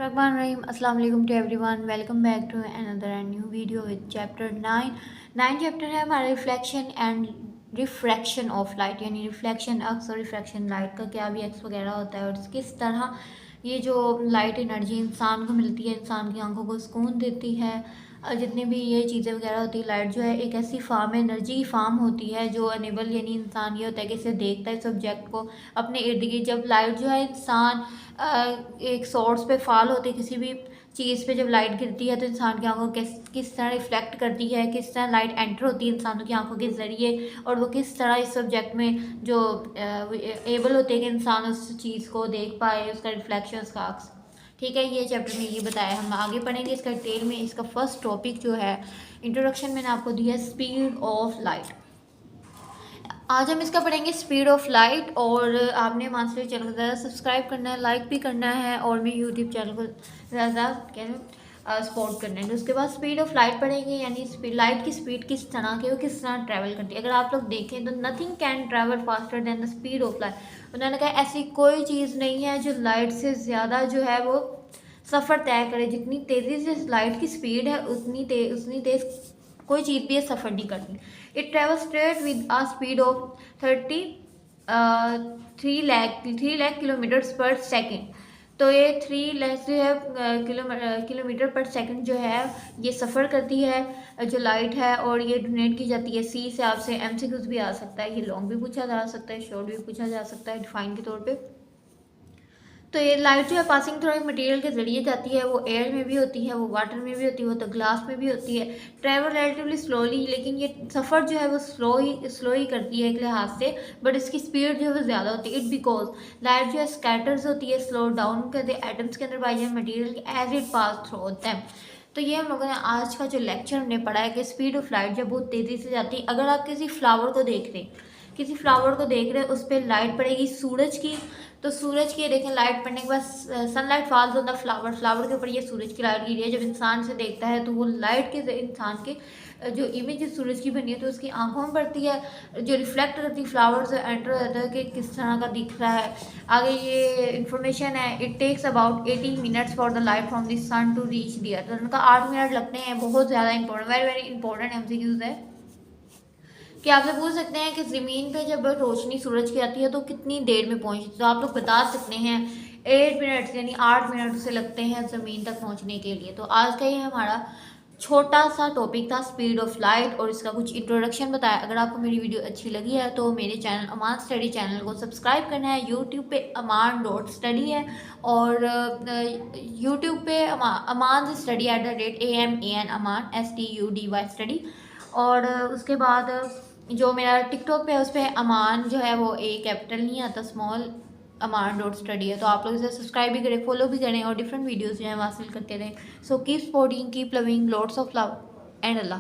Bismillahirrahmanirrahim. Assalamu alaikum to everyone. Welcome back to another and new video with chapter 9. 9 chapter है हमारा reflection and refraction of light, यानी reflection अक्स और refraction light का क्या भी x वगैरह होता है और किस तरह ये जो लाइट एनर्जी इंसान को मिलती है, इंसान की आंखों को सुकून देती है। जितनी भी ये चीज़ें वगैरह होती है, लाइट जो है एक ऐसी फार्म है, एनर्जी की फार्म होती है जो अनेबल यानी इंसान ये होता है कि इसे देखता है इस ऑब्जेक्ट को अपने इर्द गिर्द। जब लाइट जो है इंसान एक सोर्स पे फॉल होती है, किसी भी चीज़ पे जब लाइट गिरती है तो इंसान की आंखों किस तरह रिफ्लेक्ट करती है, किस तरह लाइट एंटर होती है इंसानों की आंखों के ज़रिए, और वो किस तरह इस सब्जेक्ट में जो एबल होते हैं कि इंसान उस चीज़ को देख पाए, उसका रिफ्लेक्शन, उसका अक्स। ठीक है, ये चैप्टर में ये बताया। हम आगे पढ़ेंगे इसका डिटेल में। इसका फर्स्ट टॉपिक जो है इंट्रोडक्शन मैंने आपको दिया, स्पीड ऑफ लाइट। आज हम इसका पढ़ेंगे स्पीड ऑफ लाइट। और आपने मानसरी चैनल को ज़्यादा सब्सक्राइब करना है, लाइक भी करना है, और मैं यूट्यूब चैनल को ज़्यादा सपोर्ट करना है। तो उसके बाद स्पीड ऑफ लाइट पढ़ेंगे, यानी स्पीड, लाइट की स्पीड किस तरह की, वो किस तरह ट्रैवल करती है। अगर आप लोग देखें तो nothing can travel faster than the speed of light. उन्होंने कहा ऐसी कोई चीज़ नहीं है जो लाइट से ज़्यादा जो है वो सफ़र तय करे। जितनी तेज़ी से लाइट की स्पीड है उतनी तेज़ कोई चीज़ भी ये सफ़र नहीं करती। It travel straight with a speed of 3 lakh kilometres per second. तो ये 3 लाख जो है किलोमीटर पर सेकंड जो है ये सफ़र करती है जो लाइट है, और ये डोनेट की जाती है सी से। आपसे एमसीक्यूज भी आ सकता है, ये लॉन्ग भी पूछा जा सकता है, शॉर्ट भी पूछा जा सकता है डिफाइन के तौर पे। तो ये लाइट जो है पासिंग थ्रू मटेरियल के ज़रिए जाती है, वो एयर में भी होती है, वो वाटर में भी होती है, वो तो ग्लास में भी होती है। ट्रैवल रिलेटिवली स्लोली, लेकिन ये सफ़र जो है वो स्लो ही करती है एक लिहाज से, बट इसकी स्पीड जो है वो ज़्यादा होती है। इट बिकॉज लाइट जो है स्कैटर्स होती है, स्लो डाउन करते हैं एटम्स के अंदर by material as it pass through them. तो ये हम लोगों ने आज का जो लेक्चर हमने पढ़ा है कि स्पीड ऑफ लाइट जब बहुत तेज़ी से जाती है। अगर आप किसी फ्लावर को देख रहे हैं, उस पर लाइट पड़ेगी सूरज की, तो सूरज की देखें लाइट पड़ने के बाद sunlight falls on the flower के ऊपर ये सूरज की लाइट गिरी है। जब इंसान से देखता है तो वो लाइट के इंसान के जो इमेज सूरज की बनी है तो उसकी आंखों में पड़ती है, जो रिफ्लेक्ट करती है फ्लावर से एंटर हो जाता है कि किस तरह का दिख रहा है। आगे ये इन्फॉर्मेशन है, it takes about 18 minutes for the light from the sun to reach the earth. उनका 8 मिनट लगते हैं। बहुत ज़्यादा इंपॉर्टेंट, वेरी इंपॉर्टेंट एमसीक्यूज है कि आपसे पूछ सकते हैं कि ज़मीन पे जब रोशनी सूरज की आती है तो कितनी देर में पहुंचती है। तो आप लोग बता सकते हैं 8 मिनट्स, यानी 8 मिनट से लगते हैं ज़मीन तक पहुंचने के लिए। तो आज का ये हमारा छोटा सा टॉपिक था स्पीड ऑफ लाइट, और इसका कुछ इंट्रोडक्शन बताया। अगर आपको मेरी वीडियो अच्छी लगी है तो मेरे चैनल अमान स्टडी चैनल को सब्सक्राइब करना है। यूट्यूब पे aman.study है, और यूट्यूब पे अमान स्टडी @AMAN अमान STUDY स्टडी। और उसके बाद जो मेरा टिकटॉक पे है उस पर अमान जो है वो ए कैपिटल नहीं आता, स्मॉल aman.study है। तो आप लोग इसे सब्सक्राइब भी करें, फॉलो भी करें, और डिफरेंट वीडियोस जो हैं हासिल करते रहें। So keep sporting, keep loving, lots of love and Allah.